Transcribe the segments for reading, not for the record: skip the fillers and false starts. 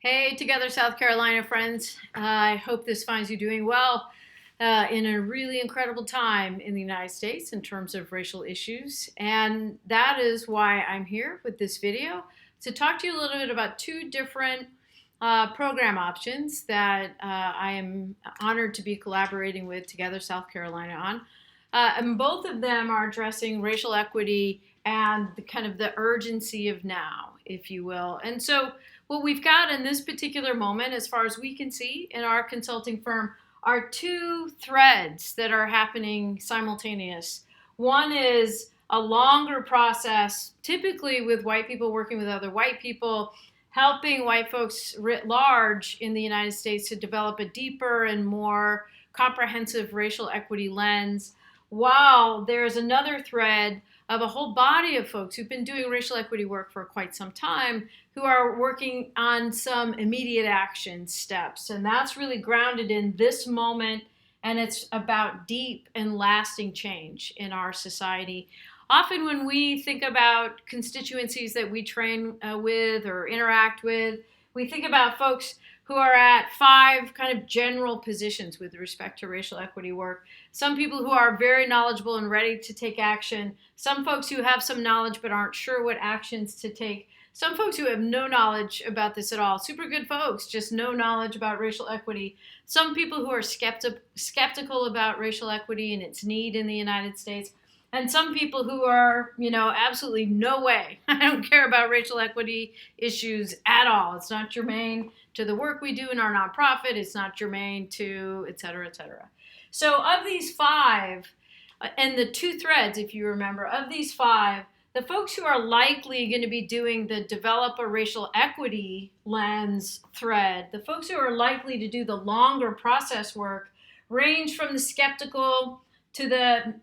Hey, Together South Carolina friends. I hope this finds you doing well in a really incredible time in the United States in terms of racial issues. And that is why I'm here with this video to talk to you a little bit about two different program options that I am honored to be collaborating with Together South Carolina on. And both of them are addressing racial equity and the kind of the urgency of now, if you will. And so what we've got in this particular moment, as far as we can see in our consulting firm, are two threads that are happening simultaneous. One is a longer process, typically with white people working with other white people, helping white folks writ large in the United States to develop a deeper and more comprehensive racial equity lens, while there's another thread of a whole body of folks who've been doing racial equity work for quite some time who are working on some immediate action steps. And that's really grounded in this moment, and it's about deep and lasting change in our society. Often when we think about constituencies that we train with or interact with, we think about folks who are at five kind of general positions with respect to racial equity work. Some people who are very knowledgeable and ready to take action. Some folks who have some knowledge but aren't sure what actions to take. Some folks who have no knowledge about this at all. Super good folks, just no knowledge about racial equity. Some people who are skeptical about racial equity and its need in the United States. And some people who are, absolutely no way. I don't care about racial equity issues at all. It's not germane to the work we do in our nonprofit. It's not germane to et cetera, et cetera. So of these five, and the two threads, if you remember, of these five, the folks who are likely going to be doing the develop a racial equity lens thread, the folks who are likely to do the longer process work range from the skeptical to the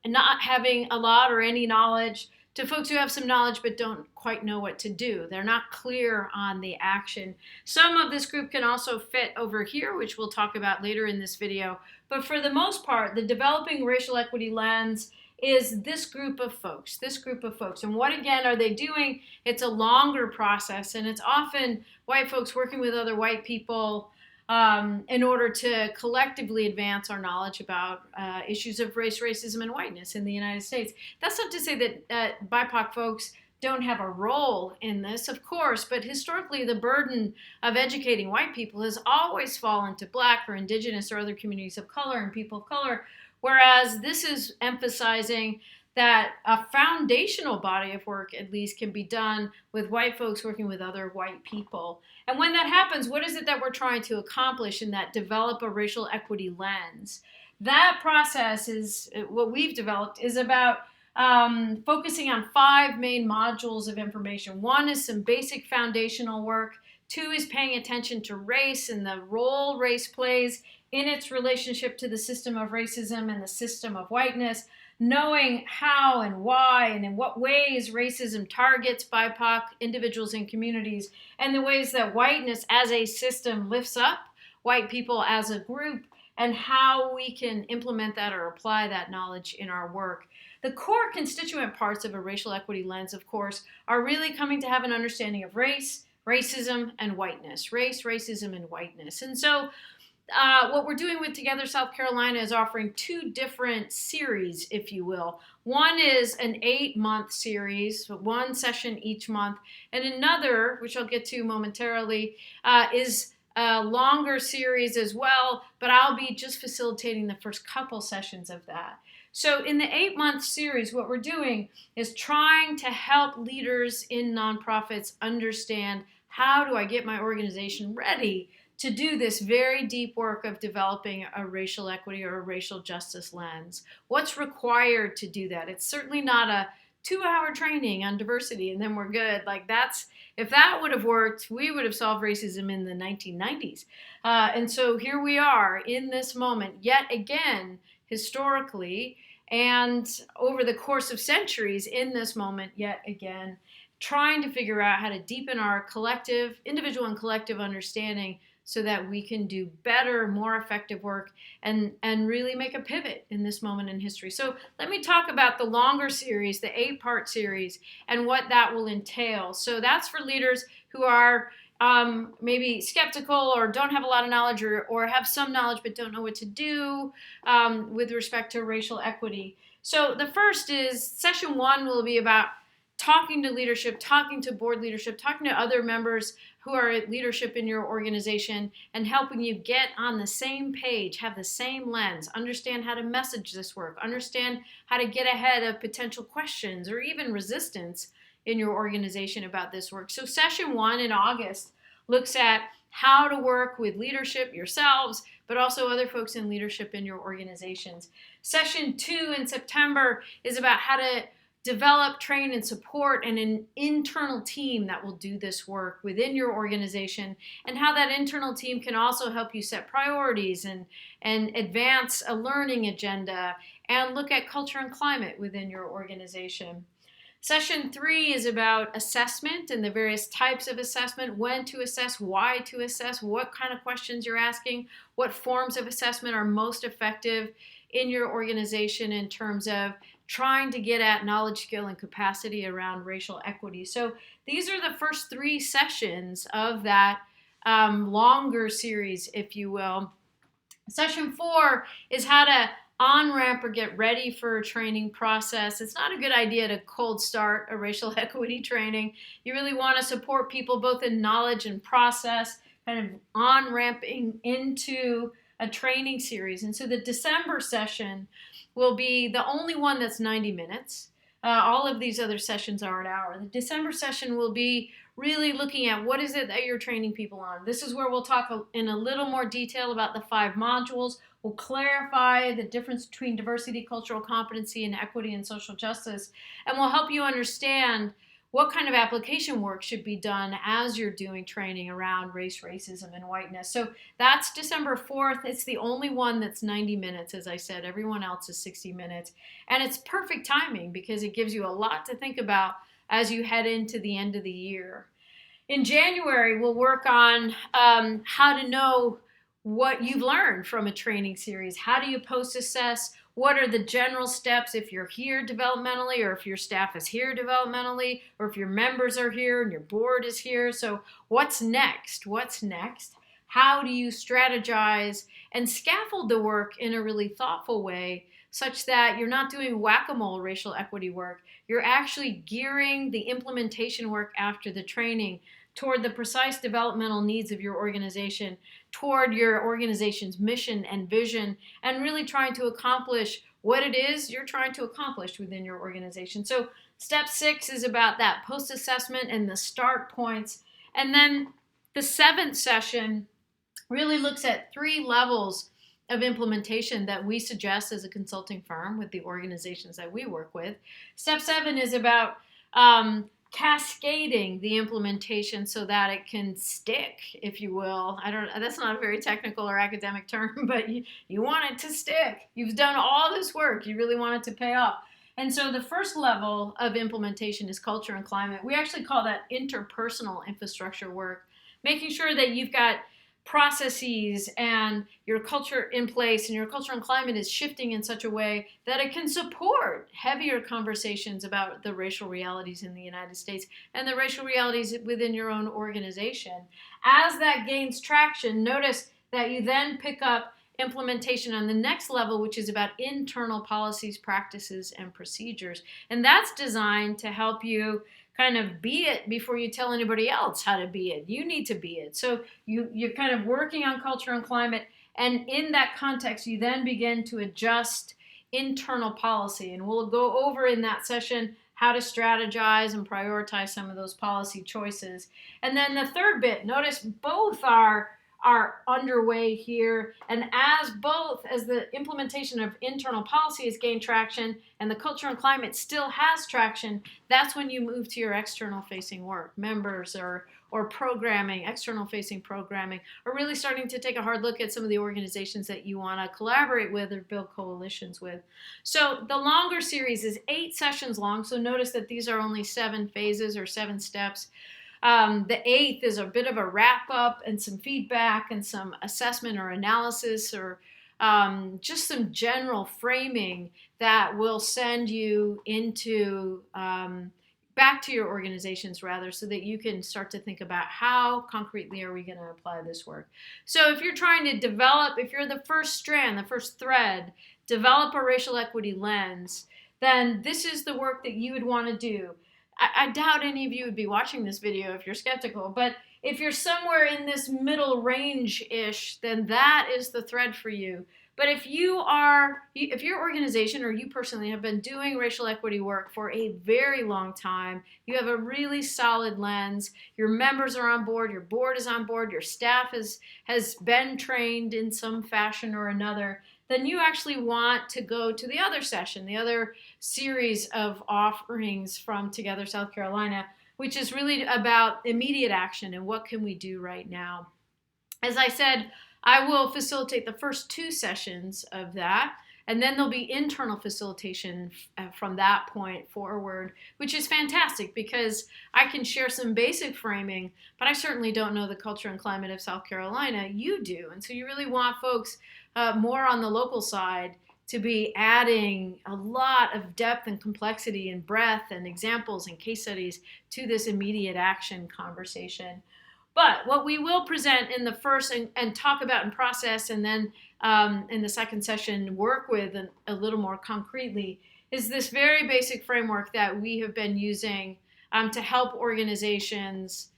not having a lot or any knowledge, to folks who have some knowledge but don't quite know what to do. They're not clear on the action. Some of this group can also fit over here, which we'll talk about later in this video. But for the most part, the developing racial equity lens is this group of folks. And what, again, are they doing? It's a longer process, and it's often white folks working with other white people in order to collectively advance our knowledge about issues of race, racism, and whiteness in the United States. That's not to say that BIPOC folks don't have a role in this, of course, but historically the burden of educating white people has always fallen to Black or Indigenous or other communities of color and people of color, whereas this is emphasizing that a foundational body of work, at least, can be done with white folks working with other white people. And when that happens, what is it that we're trying to accomplish in that develop a racial equity lens? That process is what we've developed is about focusing on five main modules of information. One is some basic foundational work. Two is paying attention to race and the role race plays in its relationship to the system of racism and the system of whiteness. Knowing how and why and in what ways racism targets BIPOC individuals and communities, and the ways that whiteness as a system lifts up white people as a group, and how we can implement that or apply that knowledge in our work. The core constituent parts of a racial equity lens, of course, are really coming to have an understanding of race, racism, and whiteness. Race, racism, and whiteness. And so what we're doing with Together South Carolina is offering two different series, if you will. One is an 8-month series, one session each month, and another, which I'll get to momentarily, is a longer series as well, but I'll be just facilitating the first couple sessions of that. So in the 8-month series, what we're doing is trying to help leaders in nonprofits understand, how do I get my organization ready to do this very deep work of developing a racial equity or a racial justice lens? What's required to do that? It's certainly not a 2-hour training on diversity and then we're good. If that would have worked, we would have solved racism in the 1990s. And so here we are in this moment, yet again, historically, and over the course of centuries in this moment, yet again, trying to figure out how to deepen our collective, individual and collective understanding so that we can do better, more effective work and really make a pivot in this moment in history. So let me talk about the longer series, the 8-part series, and what that will entail. So that's for leaders who are maybe skeptical or don't have a lot of knowledge, or have some knowledge but don't know what to do with respect to racial equity. So the first is session one will be about talking to leadership, talking to board leadership, talking to other members who are at leadership in your organization, and helping you get on the same page, have the same lens, understand how to message this work, understand how to get ahead of potential questions or even resistance in your organization about this work. So session one in August looks at how to work with leadership yourselves, but also other folks in leadership in your organizations. Session two in September is about how to develop, train, and support an internal team that will do this work within your organization, and how that internal team can also help you set priorities and advance a learning agenda and look at culture and climate within your organization. Session three is about assessment and the various types of assessment, when to assess, why to assess, what kind of questions you're asking, what forms of assessment are most effective in your organization in terms of trying to get at knowledge, skill, and capacity around racial equity. So these are the first three sessions of that longer series, if you will. Session four is how to on-ramp or get ready for a training process. It's not a good idea to cold start a racial equity training. You really want to support people both in knowledge and process, kind of on-ramping into a training series. And so the December session will be the only one that's 90 minutes. All of these other sessions are an hour. The December session will be really looking at what is it that you're training people on. This is where we'll talk in a little more detail about the 5 modules. We'll clarify the difference between diversity, cultural competency, and equity and social justice. And we'll help you understand what kind of application work should be done as you're doing training around race, racism, and whiteness. So that's December 4th. It's the only one that's 90 minutes, as I said. Everyone else is 60 minutes. And it's perfect timing because it gives you a lot to think about as you head into the end of the year. In January, we'll work on how to know what you've learned from a training series. How do you post-assess? What are the general steps if you're here developmentally, or if your staff is here developmentally, or if your members are here and your board is here? So what's next? What's next? How do you strategize and scaffold the work in a really thoughtful way such that you're not doing whack-a-mole racial equity work? You're actually gearing the implementation work after the training toward the precise developmental needs of your organization, toward your organization's mission and vision, and really trying to accomplish what it is you're trying to accomplish within your organization. So step 6 is about that post-assessment and the start points. And then the 7th session really looks at 3 levels of implementation that we suggest as a consulting firm with the organizations that we work with. Step 7 is about cascading the implementation so that it can stick, if you will. That's not a very technical or academic term, but you want it to stick. You've done all this work. You really want it to pay off. And so the first level of implementation is culture and climate. We actually call that interpersonal infrastructure work, making sure that you've got processes and your culture in place, and your culture and climate is shifting in such a way that it can support heavier conversations about the racial realities in the United States and the racial realities within your own organization. As that gains traction, notice that you then pick up implementation on the next level, which is about internal policies, practices, and procedures. And that's designed to help you kind of be it before you tell anybody else how to be it. You need to be it. So you're kind of working on culture and climate, and in that context, you then begin to adjust internal policy. And we'll go over in that session how to strategize and prioritize some of those policy choices. And then the third bit, notice both are underway here, and as the implementation of internal policy has gained traction and the culture and climate still has traction, that's when you move to your external facing work. Members or programming, external facing programming, are really starting to take a hard look at some of the organizations that you want to collaborate with or build coalitions with. So the longer series is 8 sessions long, so notice that these are only 7 phases or 7 steps. The 8th is a bit of a wrap up and some feedback and some assessment or analysis, or just some general framing that will send you into back to your organizations rather, so that you can start to think about how concretely are we going to apply this work. So if you're trying to develop, if you're the first strand, the first thread, develop a racial equity lens, then this is the work that you would want to do. I doubt any of you would be watching this video if you're skeptical, but if you're somewhere in this middle range-ish, then that is the thread for you. But if your organization or you personally have been doing racial equity work for a very long time, you have a really solid lens, your members are on board, your board is on board, your staff has been trained in some fashion or another, then you actually want to go to the other session, the other series of offerings from Together South Carolina, which is really about immediate action and what can we do right now. As I said, I will facilitate the first 2 sessions of that, and then there'll be internal facilitation from that point forward, which is fantastic because I can share some basic framing, but I certainly don't know the culture and climate of South Carolina. You do, and so you really want folks more on the local side to be adding a lot of depth and complexity and breadth and examples and case studies to this immediate action conversation. But what we will present in the first and talk about and process, and then in the second session work with a little more concretely, is this very basic framework that we have been using to help organizations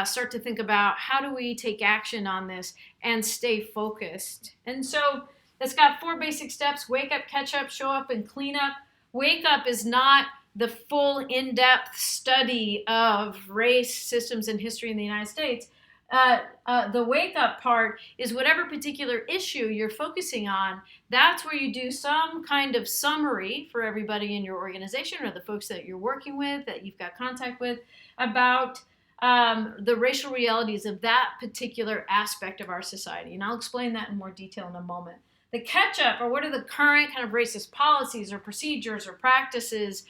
start to think about how do we take action on this and stay focused. And so it's got 4 basic steps: wake up, catch up, show up, and clean up. Wake up is not the full in-depth study of race, systems, and history in the United States. The wake-up part is whatever particular issue you're focusing on. That's where you do some kind of summary for everybody in your organization or the folks that you're working with, that you've got contact with, about the racial realities of that particular aspect of our society. And I'll explain that in more detail in a moment. The catch-up, or what are the current kind of racist policies or procedures or practices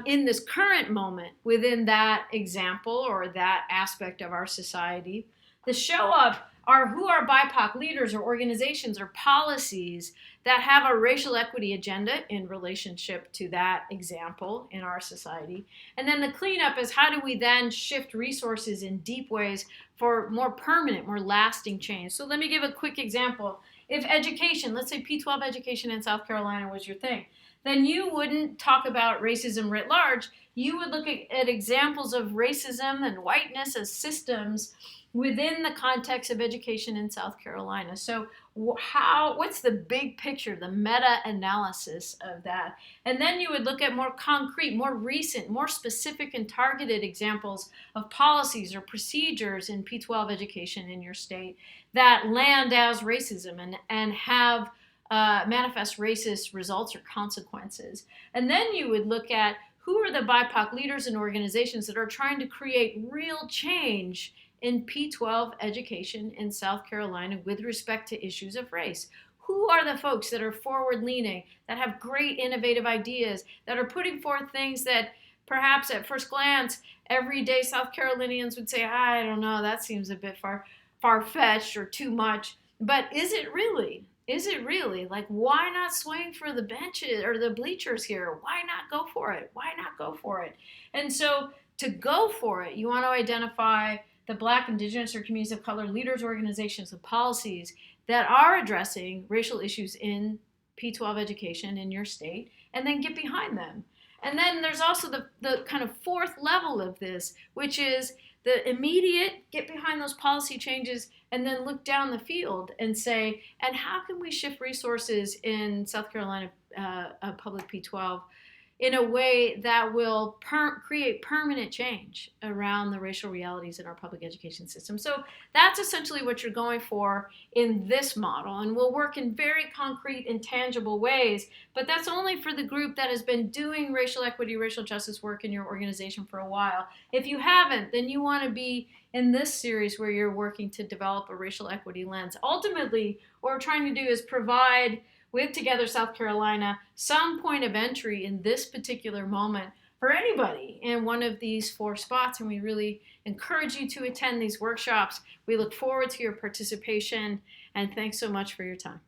in this current moment within that example or that aspect of our society. The show up are who are BIPOC leaders or organizations or policies that have a racial equity agenda in relationship to that example in our society. And then the cleanup is how do we then shift resources in deep ways for more permanent, more lasting change. So let me give a quick example. If education, let's say P-12 education in South Carolina was your thing, then you wouldn't talk about racism writ large. You would look at examples of racism and whiteness as systems within the context of education in South Carolina. So what's the big picture, the meta-analysis of that? And then you would look at more concrete, more recent, more specific and targeted examples of policies or procedures in P-12 education in your state that land as racism and have manifest racist results or consequences. And then you would look at who are the BIPOC leaders and organizations that are trying to create real change in P-12 education in South Carolina with respect to issues of race. Who are the folks that are forward-leaning, that have great innovative ideas, that are putting forth things that perhaps at first glance, everyday South Carolinians would say, I don't know, that seems a bit far-fetched or too much. But is it really? Is it really? Like, why not swing for the benches or the bleachers here? Why not go for it? Why not go for it? And so to go for it, you want to identify the Black, Indigenous, or communities of color leaders, organizations, and policies that are addressing racial issues in P-12 education in your state, and then get behind them. And then there's also the kind of 4th level of this, which is the immediate, get behind those policy changes, and then look down the field and say, and how can we shift resources in South Carolina Public P-12 in a way that will create permanent change around the racial realities in our public education system. So that's essentially what you're going for in this model. And we'll work in very concrete and tangible ways, but that's only for the group that has been doing racial equity, racial justice work in your organization for a while. If you haven't, then you want to be in this series where you're working to develop a racial equity lens. Ultimately, what we're trying to do is provide with Together South Carolina some point of entry in this particular moment for anybody in one of these 4 spots. And we really encourage you to attend these workshops. We look forward to your participation, and thanks so much for your time.